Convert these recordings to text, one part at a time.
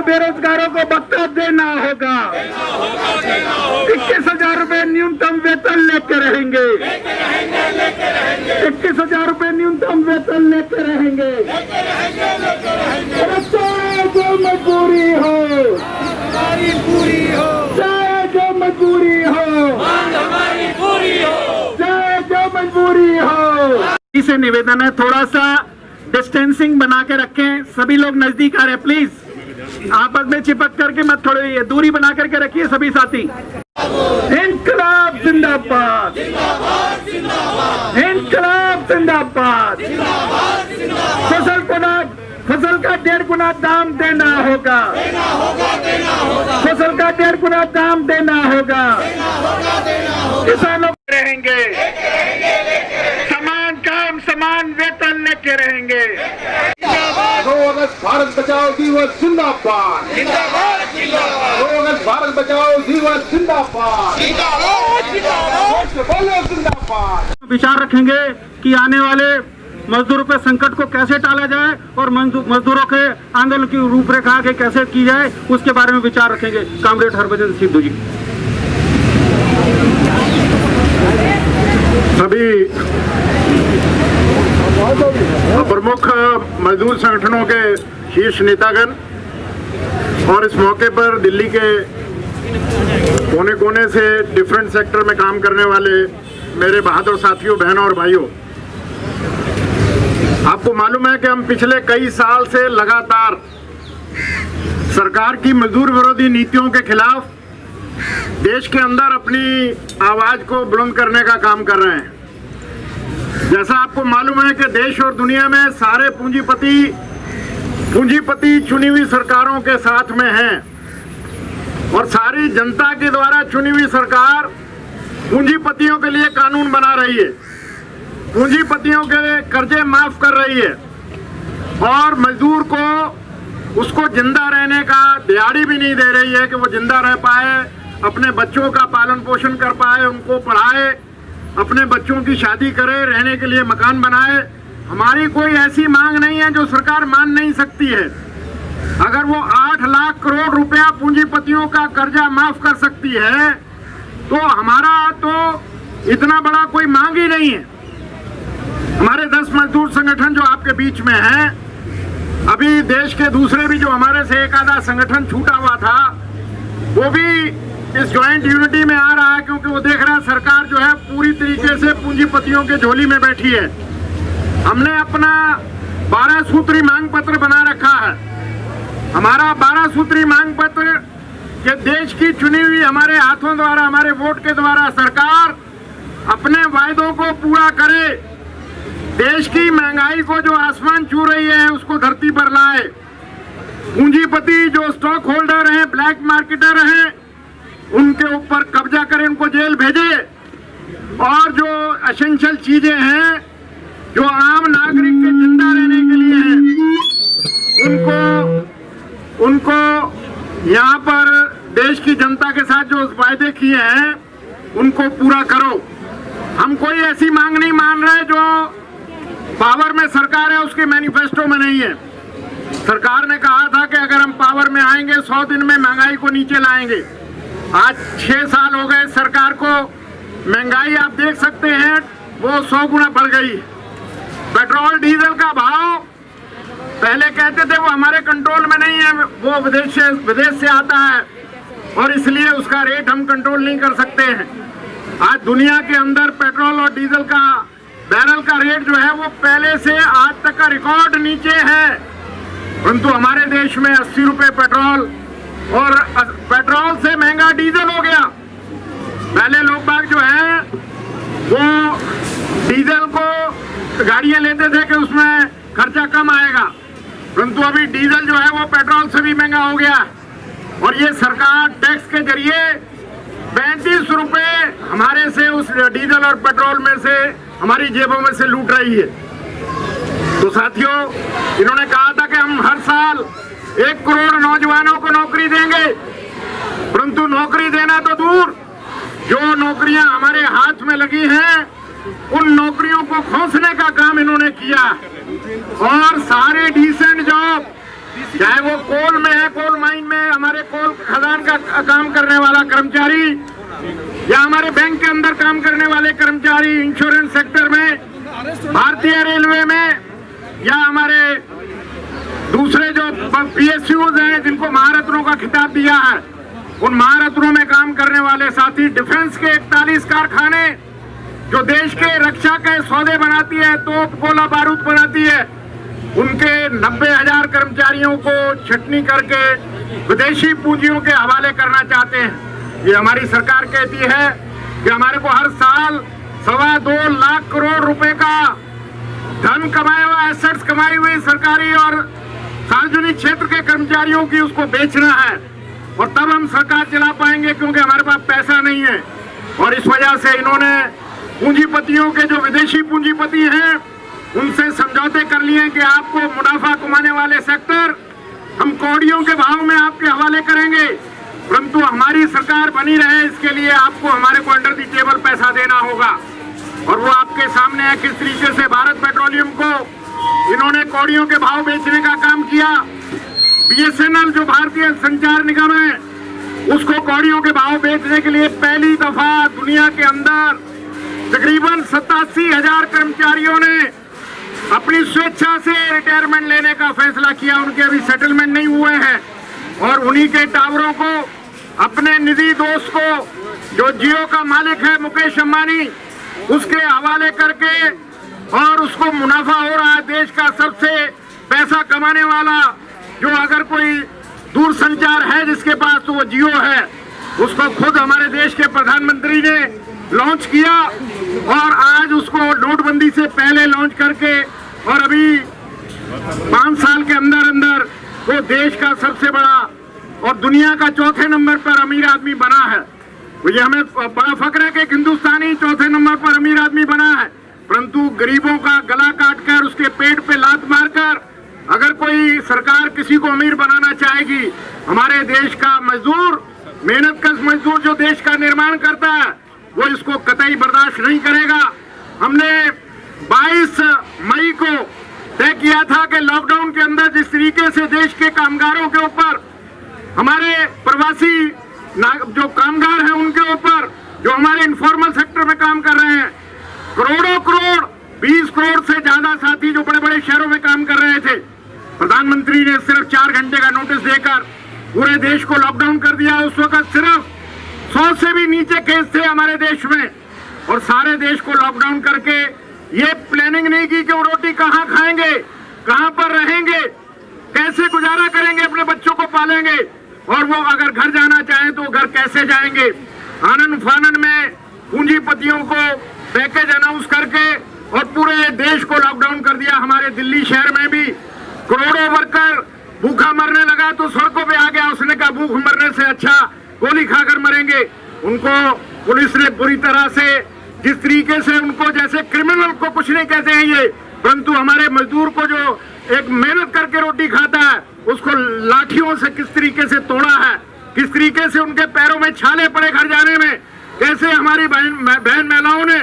और बेरोजगारों को भत्ता देना होगा। 21,000 रुपए न्यूनतम वेतन लेके रहेंगे। 21,000 रुपए न्यूनतम वेतन लेके रहेंगे। चाहे जो मजबूरी हो, चाहे जो मजबूरी हो, चाहे जो मजबूरी हो। इसे निवेदन है, थोड़ा सा डिस्टेंसिंग बना के रखें। सभी लोग नजदीक आ रहे हैं, प्लीज आपस में चिपक करके मत, थोड़ी दूरी बना करके रखिए सभी साथी। इंकलाब जिंदाबाद, इंकलाब जिंदाबाद। फसल का 1.5 गुना दाम देना होगा। फसल का 1.5 गुना दाम देना होगा। किसानों रहेंगे, समान काम समान वेतन लेके रहेंगे। 2 अगस्त भारत बचाओ दिवस जिंदाबाद, 2 अगस्त भारत बचाओ दिवस जिंदाबाद, बोलो जिंदाबाद। विचार रखेंगे कि आने वाले मजदूरों के संकट को कैसे टाला जाए और मजदूरों के आंदोलन की रूपरेखा आगे कैसे की जाए, उसके बारे में विचार रखेंगे। कामरेड हरभजन सिद्धू जी। सभी प्रमुख मजदूर संगठनों के शीर्ष नेतागण और इस मौके पर दिल्ली के कोने कोने से डिफरेंट सेक्टर में काम करने वाले मेरे बहादुर साथियों, बहनों और भाइयों, आपको मालूम है कि हम पिछले कई साल से लगातार सरकार की मजदूर विरोधी नीतियों के खिलाफ देश के अंदर अपनी आवाज को बुलंद करने का काम कर रहे हैं। जैसा आपको मालूम है कि देश और दुनिया में सारे पूंजीपति चुनी हुई सरकारों के साथ में हैं और सारी जनता के द्वारा चुनी हुई सरकार पूंजीपतियों के लिए कानून बना रही है, पूंजीपतियों के कर्जे माफ कर रही है और मजदूर को उसको जिंदा रहने का दिहाड़ी भी नहीं दे रही है कि वो जिंदा रह पाए, अपने बच्चों का पालन पोषण कर पाए, उनको पढ़ाए, अपने बच्चों की शादी करे, रहने के लिए मकान बनाए। हमारी कोई ऐसी मांग नहीं है जो सरकार मान नहीं सकती है। अगर वो 8 लाख करोड़ रुपया पूंजीपतियों का कर्जा माफ कर सकती है तो हमारा तो इतना बड़ा कोई मांग ही नहीं है। हमारे 10 मजदूर संगठन जो आपके बीच में हैं, अभी देश के दूसरे भी जो हमारे से एक आधा संगठन छूटा हुआ था वो भी इस ज्वाइंट यूनिटी में आ रहा है, क्योंकि वो देख रहा है सरकार जो है पूरी तरीके से पूंजीपतियों के झोली में बैठी है। हमने अपना 12 सूत्री मांग पत्र बना रखा है। हमारा 12 सूत्री मांग पत्र के देश की चुनी हुई हमारे हाथों द्वारा, हमारे वोट के द्वारा सरकार अपने वायदों को पूरा करे, देश की महंगाई को जो आसमान छू रही है उसको धरती पर लाए, पूंजीपति जो स्टॉक होल्डर हैं, ब्लैक मार्केटर हैं, उनके ऊपर कब्जा करें, उनको जेल भेजे और जो एसेंशियल चीजें हैं जो आम नागरिक के जिंदा रहने के लिए हैं उनको यहाँ पर देश की जनता के साथ जो वायदे किए हैं उनको पूरा करो। हम कोई ऐसी मांग नहीं मान रहे जो पावर में सरकार है उसके मैनिफेस्टो में नहीं है। सरकार ने कहा था कि अगर हम पावर में आएंगे 100 दिन में महंगाई को नीचे लाएंगे। आज 6 साल हो गए सरकार को, महंगाई आप देख सकते हैं वो 100 गुना बढ़ गई। पेट्रोल डीजल का भाव पहले कहते थे वो हमारे कंट्रोल में नहीं है, वो विदेश से आता है और इसलिए उसका रेट हम कंट्रोल नहीं कर सकते हैं। आज दुनिया के अंदर पेट्रोल और डीजल का बैरल का रेट जो है वो पहले से आज तक का रिकॉर्ड नीचे है, परंतु हमारे देश में 80 रुपए पेट्रोल और पेट्रोल से महंगा डीजल हो गया। पहले लोग बाग जो है वो डीजल को गाड़ियां लेते थे कि उसमें खर्चा कम आएगा, परंतु अभी डीजल जो है वो पेट्रोल से भी महंगा हो गया और ये सरकार टैक्स के जरिए 35 रुपए हमारे से उस डीजल और पेट्रोल में से हमारी जेबों में से लूट रही है। तो साथियों, इन्होंने कहा था कि हम हर साल 1 करोड़ नौजवानों को नौकरी देंगे, परंतु नौकरी देना तो दूर, जो नौकरियां हमारे हाथ में लगी हैं उन नौकरियों को खोसने का काम इन्होंने किया और सारे डिसेंट जॉब चाहे वो कोल में है, कोल माइन में हमारे कोल खदान का काम करने वाला कर्मचारी, या हमारे बैंक के अंदर काम करने वाले कर्मचारी, इंश्योरेंस सेक्टर में, भारतीय रेलवे में, या हमारे दूसरे जो PSUs हैं जिनको महारत्नों का खिताब दिया है, उन महारत्नों में काम करने वाले साथी, डिफेंस के 41 कारखाने जो देश के रक्षा के सौदे बनाती है, तोप गोला बारूद बनाती है, उनके 90,000 कर्मचारियों को छटनी करके विदेशी पूंजियों के हवाले करना चाहते हैं। ये हमारी सरकार कहती है कि हमारे को हर साल 2.25 लाख करोड़ रुपए का धन कमाए हुआ, एसेट्स कमाई हुई सरकारी और सार्वजनिक क्षेत्र के कर्मचारियों की उसको बेचना है, और तब हम सरकार चला पाएंगे, क्योंकि हमारे पास पैसा नहीं है। और इस वजह से इन्होंने पूंजीपतियों के जो विदेशी पूंजीपति हैं उनसे समझौते कर लिए कि आपको मुनाफा कमाने वाले सेक्टर हम कौड़ियों के भाव में आपके हवाले करेंगे, परंतु हमारी सरकार बनी रहे इसके लिए आपको हमारे को अंडर दी टेबल पैसा देना होगा। और वो आपके सामने है किस तरीके से भारत पेट्रोलियम को इन्होंने कौड़ियों के भाव बेचने का काम किया। BSNL जो भारतीय संचार निगम है उसको कौड़ियों के भाव बेचने के लिए पहली दफा दुनिया के अंदर तकरीबन 87,000 कर्मचारियों ने अपनी स्वेच्छा से रिटायरमेंट लेने का फैसला किया। उनके अभी सेटलमेंट नहीं हुए हैं, और उन्हीं के टावरों को अपने निजी दोस्त को जो जियो का मालिक है मुकेश अंबानी, उसके हवाले करके, और उसको मुनाफा हो रहा है। देश का सबसे पैसा कमाने वाला जो अगर कोई दूर संचार है जिसके पास, तो वो जियो है। उसको खुद हमारे देश के प्रधानमंत्री ने लॉन्च किया, और आज उसको नोटबंदी से पहले लॉन्च करके, और अभी 5 साल के अंदर अंदर वो देश का सबसे बड़ा और दुनिया का चौथे नंबर पर अमीर आदमी बना है। ये हमें बड़ा फक्र है कि एक हिंदुस्तानी चौथे नंबर पर अमीर आदमी बना है, परंतु गरीबों का गला काटकर, उसके पेट पे लात मारकर अगर कोई सरकार किसी को अमीर बनाना चाहेगी, हमारे देश का मजदूर, मेहनतकश मजदूर जो देश का निर्माण करता है, वो इसको कतई बर्दाश्त नहीं करेगा। हमने 22 मई को तय किया था कि लॉकडाउन के अंदर जिस तरीके से देश के कामगारों के ऊपर, हमारे प्रवासी जो कामगार हैं उनके ऊपर, जो हमारे इनफॉर्मल सेक्टर में काम कर रहे हैं, करोड़ों करोड़, 20 करोड़ से ज्यादा साथी जो बड़े बड़े शहरों में काम कर रहे थे, प्रधानमंत्री ने सिर्फ 4 घंटे का नोटिस देकर पूरे देश को लॉकडाउन कर दिया। उस वक्त सिर्फ 100 से भी नीचे केस थे हमारे देश में, और सारे देश को लॉकडाउन करके ये प्लानिंग नहीं की कि वो रोटी कहाँ खाएंगे, कहाँ पर रहेंगे, कैसे गुजारा करेंगे, अपने बच्चों को पालेंगे, और वो अगर घर जाना चाहें तो घर कैसे जाएंगे। आनन फानन में पूंजीपतियों को पैकेज अनाउंस करके और पूरे देश को लॉकडाउन कर दिया। हमारे दिल्ली शहर में भी करोड़ों वर्कर भूखा मरने लगा तो सड़कों पे आ गया। उसने कहा भूख मरने से अच्छा गोली खाकर मरेंगे। उनको पुलिस ने बुरी तरह से, जिस तरीके से उनको, जैसे क्रिमिनल को कुछ नहीं कहते हैं ये, परंतु हमारे मजदूर को जो एक मेहनत करके रोटी खाता है उसको लाठियों से किस तरीके से तोड़ा है, किस तरीके से उनके पैरों में छाले पड़े घर जाने में, कैसे हमारी बहन महिलाओं ने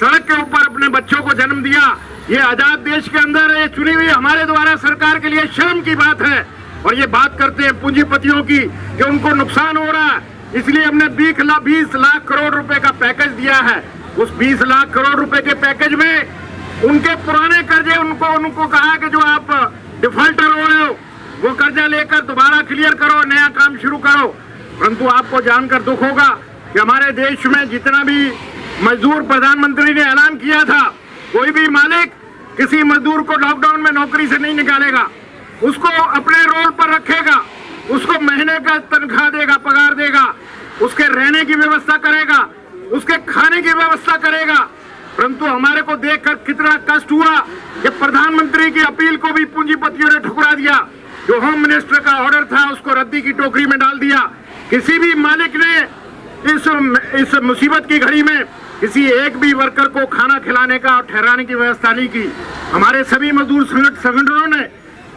सड़क के ऊपर अपने बच्चों को जन्म दिया। ये आजाद देश के अंदर ये चुनी हुई हमारे द्वारा सरकार के लिए शर्म की बात है। और ये बात करते हैं पूंजीपतियों की कि उनको नुकसान हो रहा है, इसलिए हमने 20 लाख करोड़ रुपए का पैकेज दिया है। उस 20 लाख करोड़ रुपए के पैकेज में उनके पुराने कर्जे, उनको कहा कि जो आप डिफॉल्टर हो रहे हो वो कर्जा लेकर दोबारा क्लियर करो, नया काम शुरू करो। परंतु आपको जानकर दुख होगा कि हमारे देश में जितना भी मजदूर प्रधानमंत्री ने ऐलान किया था, कोई भी मालिक किसी मजदूर को लॉकडाउन में नौकरी से नहीं निकालेगा, उसको अपने रोल पर रखेगा, उसको महीने का तनख्वाह देगा, पगार देगा, उसके रहने की व्यवस्था करेगा, उसके खाने की व्यवस्था करेगा। परंतु हमारे को देखकर कितना कष्ट हुआ कि प्रधानमंत्री की अपील को भी पूंजीपतियों ने ठुकरा दिया। जो होम मिनिस्टर का ऑर्डर था उसको रद्दी की टोकरी में डाल दिया। किसी भी मालिक ने इस मुसीबत की घड़ी में किसी एक भी वर्कर को खाना खिलाने का और ठहराने की व्यवस्था नहीं की। हमारे सभी मजदूर संगठनों ने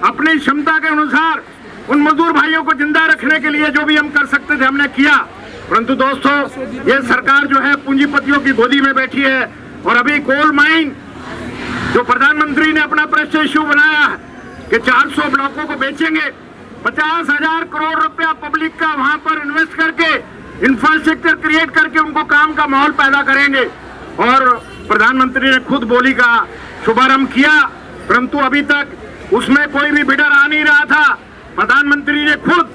अपनी क्षमता के अनुसार उन मजदूर भाइयों को जिंदा रखने के लिए जो भी हम कर सकते थे हमने किया। परंतु दोस्तों, ये सरकार जो है पूंजीपतियों की गोदी में बैठी है। और अभी कोल माइन जो प्रधानमंत्री ने अपना प्रेस इश्यू बनाया है, कि 400 ब्लॉकों को बेचेंगे, 50,000 करोड़ रुपया पब्लिक का वहां पर इन्वेस्ट करके इंफ्रास्ट्रक्चर क्रिएट करके उनको काम का माहौल पैदा करेंगे। और प्रधानमंत्री ने खुद बोली का शुभारंभ किया, परंतु अभी तक उसमें कोई भी बिडर आ नहीं रहा था। प्रधानमंत्री ने खुद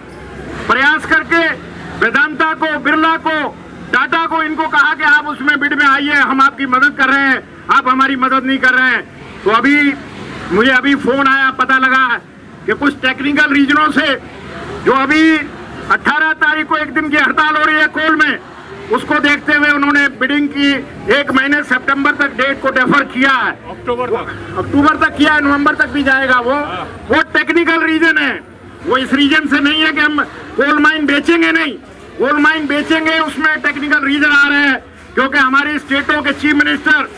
प्रयास करके वेदांता को, बिरला को, टाटा को, इनको कहा कि आप उसमें बिड में आइए, हम आपकी मदद कर रहे हैं, आप हमारी मदद नहीं कर रहे हैं। तो अभी मुझे फोन आया, पता लगा कि कुछ टेक्निकल रीजनों से जो अभी 18 तारीख को एक दिन की हड़ताल हो रही है कोल में, उसको देखते हुए उन्होंने बिडिंग की 1 महीने सितंबर तक डेट को डेफर किया है। अक्टूबर तक किया है, नवंबर तक भी जाएगा। वो टेक्निकल रीजन है, वो इस रीजन से नहीं है कि हम कोल माइन बेचेंगे, नहीं, कोल माइन बेचेंगे, उसमें टेक्निकल रीजन आ रहे हैं क्योंकि हमारी स्टेटों के चीफ मिनिस्टर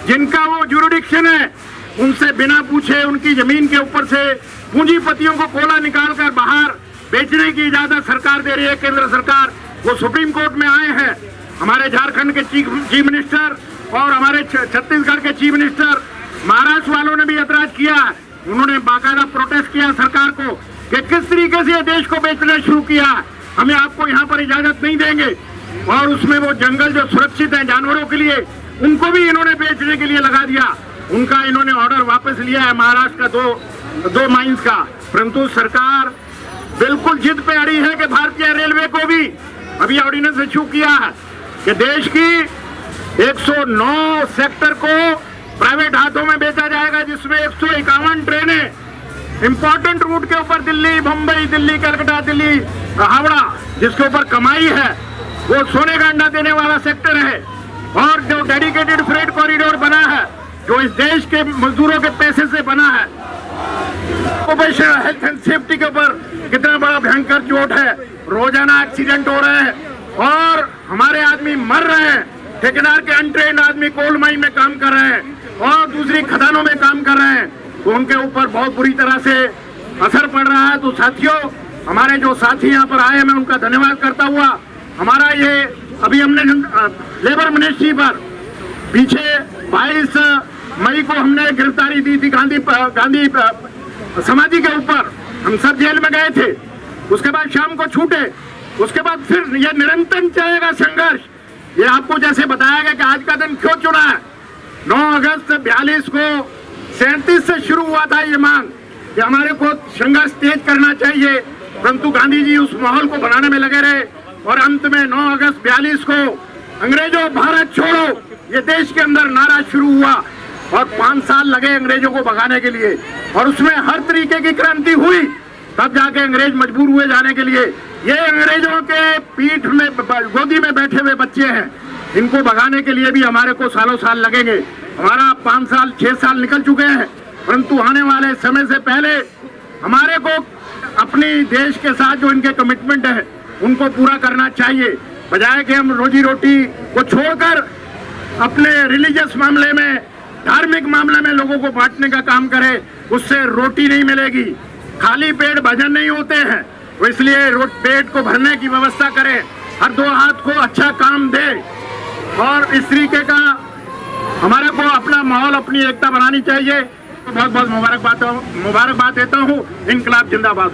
जिनका वो जुरिडिक्शन है, उनसे बिना पूछे उनकी जमीन के ऊपर से पूंजीपतियों को कोयला निकालकर बाहर बेचने की इजाजत सरकार दे रही है, केंद्र सरकार। वो सुप्रीम कोर्ट में आए हैं। हमारे झारखंड के चीफ मिनिस्टर और हमारे छत्तीसगढ़ के चीफ मिनिस्टर, महाराष्ट्र वालों ने भी ऐतराज किया। उन्होंने बाकायदा प्रोटेस्ट किया सरकार को कि किस तरीके से ये देश को बेचना शुरू किया, हमें आपको यहाँ पर इजाजत नहीं देंगे। और उसमें वो जंगल जो सुरक्षित है जानवरों के लिए, उनको भी इन्होंने बेचने के लिए लगा दिया। उनका इन्होंने ऑर्डर वापस लिया है महाराष्ट्र का दो माइंस का। परंतु सरकार बिल्कुल जिद पे अड़ी है कि भारतीय रेलवे को भी अभी ऑर्डिनेंस इशू किया है कि देश की 109 सेक्टर को प्राइवेट हाथों में बेचा जाएगा, जिसमें 151 ट्रेनें इंपॉर्टेंट रूट के ऊपर, दिल्ली, मुंबई, दिल्ली, कलकत्ता, दिल्ली, हावड़ा, जिसके ऊपर कमाई है, वो सोने का अंडा देने वाला सेक्टर है। और जो डेडिकेटेड फ्रेट कॉरिडोर बना है, जो इस देश के मजदूरों के पैसे से बना है, हेल्थ एंड सेफ्टी के ऊपर कितना बड़ा भयंकर चोट है, रोजाना एक्सीडेंट हो रहे हैं और हमारे आदमी मर रहे हैं। ठेकेदार के अनट्रेंड आदमी कोल माइन में काम कर रहे हैं और दूसरी खदानों में काम कर रहे हैं, तो उनके ऊपर बहुत बुरी तरह से असर पड़ रहा है। तो साथियों, हमारे जो साथी यहाँ पर आए, मैं उनका धन्यवाद करता हुआ, हमारा ये अभी हमने लेबर मिनिस्ट्री पर पीछे 22 मई को हमने गिरफ्तारी दी थी गांधी समाधि के ऊपर, हम सब जेल में गए थे। उसके बाद शाम को छूटे, उसके बाद फिर ये निरंतर चलेगा संघर्ष। ये आपको जैसे बताया गया कि आज का दिन क्यों चुना है, 9 अगस्त 42 को 37 से शुरू हुआ था ये मांग कि हमारे को संघर्ष तेज करना चाहिए, परंतु गांधी जी उस माहौल को बनाने में लगे रहे और अंत में 9 अगस्त 42 को अंग्रेजों भारत छोड़ो ये देश के अंदर नारा शुरू हुआ और 5 साल लगे अंग्रेजों को भगाने के लिए, और उसमें हर तरीके की क्रांति हुई, तब जाके अंग्रेज मजबूर हुए जाने के लिए। ये अंग्रेजों के पीठ में गोदी में बैठे हुए बच्चे हैं, इनको भगाने के लिए भी हमारे को सालों साल लगेंगे। हमारा 5 साल 6 साल निकल चुके हैं, परंतु आने वाले समय से पहले हमारे को अपनी देश के साथ जो इनके कमिटमेंट है उनको पूरा करना चाहिए, बजाय कि हम रोजी रोटी को छोड़कर अपने रिलीजियस मामले में, धार्मिक मामले में लोगों को बांटने का काम करें। उससे रोटी नहीं मिलेगी, खाली पेट भजन नहीं होते हैं। तो इसलिए पेट को भरने की व्यवस्था करें, हर 2 हाथ को अच्छा काम दे और इस तरीके का हमारे को अपना माहौल, अपनी एकता बनानी चाहिए। तो बहुत बहुत मुबारकबाद देता हूँ। इनकलाब जिंदाबाद।